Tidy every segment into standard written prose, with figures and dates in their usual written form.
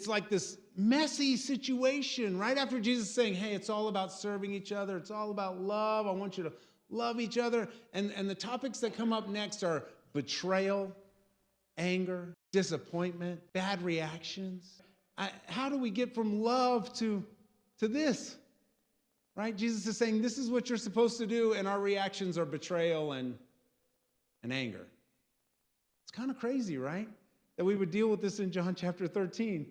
It's like this messy situation right after Jesus is saying, hey, it's all about serving each other. It's all about love. I want you to love each other. And the topics that come up next are betrayal, anger, disappointment, bad reactions. How do we get from love to this? Right? Jesus is saying, this is what you're supposed to do, and our reactions are betrayal and anger. It's kind of crazy, right? That we would deal with this in John chapter 13.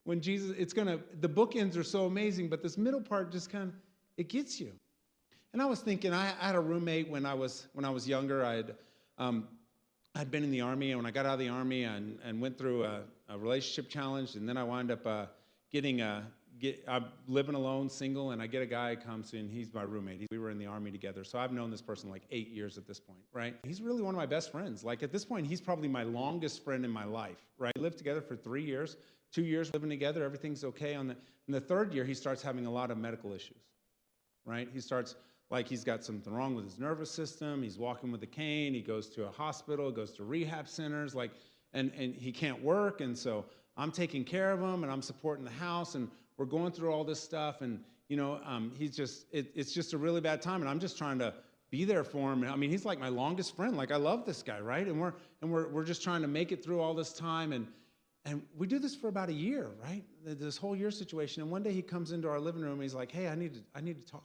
When Jesus, the bookends are so amazing, but this middle part just it gets you. And I was thinking, I had a roommate when I was younger. I'd been in the Army, and when I got out of the Army and went through a relationship challenge, and then I wound up I'm living alone, single, and I get a guy who comes in, he's my roommate. We were in the Army together, so I've known this person like 8 years at this point, right? He's really one of my best friends. Like at this point, he's probably my longest friend in my life, right? We lived together for 3 years, 2 years living together, everything's okay. In the third year, he starts having a lot of medical issues, right? He starts, like he's got something wrong with his nervous system, he's walking with a cane, he goes to a hospital, goes to rehab centers, and he can't work, and so I'm taking care of him, and I'm supporting the house, and we're going through all this stuff, and it's just a really bad time, and I'm just trying to be there for him. I mean, he's like my longest friend. Like I love this guy, right? And we're just trying to make it through all this time, and we do this for about a year, right? This whole year situation. And one day he comes into our living room, and he's like, "Hey, I need to talk."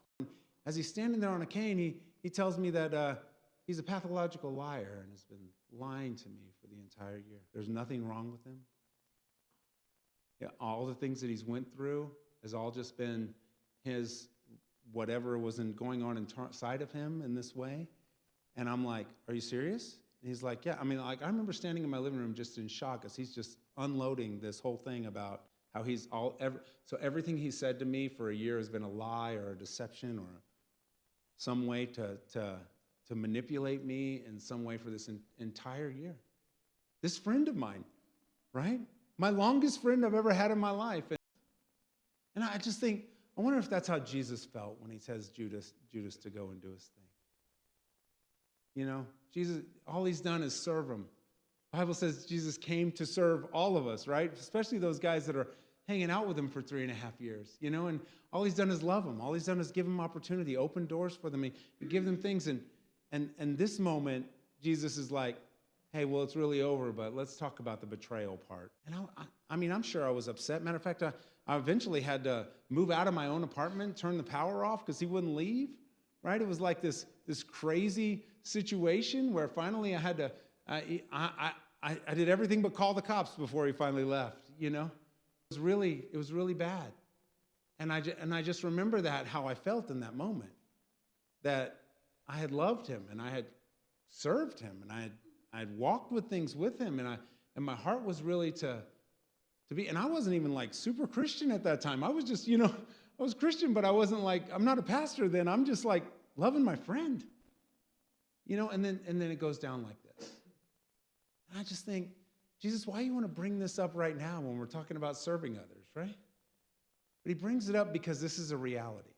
As he's standing there on a cane, he tells me that he's a pathological liar and has been lying to me for the entire year. There's nothing wrong with him. Yeah, all the things that he's went through has all just been his whatever wasn't going on inside of him in this way. And I'm like, are you serious? And he's like, yeah. I mean, like I remember standing in my living room just in shock as he's just unloading this whole thing about how so everything he said to me for a year has been a lie or a deception or some way to manipulate me in some way for this entire year. This friend of mine, right? My longest friend I've ever had in my life. And I just think, I wonder if that's how Jesus felt when he says Judas to go and do his thing. You know, Jesus, all he's done is serve him. The Bible says Jesus came to serve all of us, right? Especially those guys that are hanging out with him for 3.5 years, you know, and all he's done is love them. All he's done is give them opportunity, open doors for them, and give them things. And this moment, Jesus is like, hey, well, it's really over, but let's talk about the betrayal part. And I mean, I'm sure I was upset. Matter of fact, I eventually had to move out of my own apartment, turn the power off because he wouldn't leave, right? It was like this crazy situation where finally I had to, I did everything but call the cops before he finally left, you know? It was really bad. And I just remember how I felt in that moment, that I had loved him and I had served him and I had walked with things with him, and my heart was really to be, and I wasn't even like super Christian at that time. I was just, I was Christian, but I wasn't like, I'm not a pastor then. I'm just like loving my friend, and then it goes down like this. And I just think, Jesus, why do you want to bring this up right now when we're talking about serving others, right? But he brings it up because this is a reality.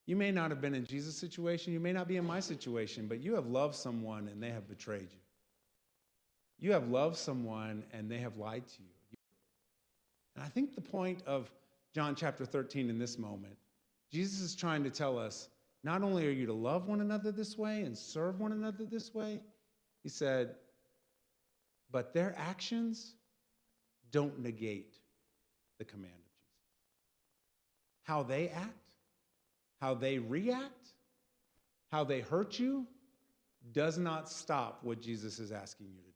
You may not have been in Jesus' situation. You may not be in my situation, but you have loved someone and they have betrayed you. You have loved someone and they have lied to you. And I think the point of John chapter 13 in this moment, Jesus is trying to tell us, not only are you to love one another this way and serve one another this way, he said, but their actions don't negate the command of Jesus. How they act, how they react, how they hurt you, does not stop what Jesus is asking you to do.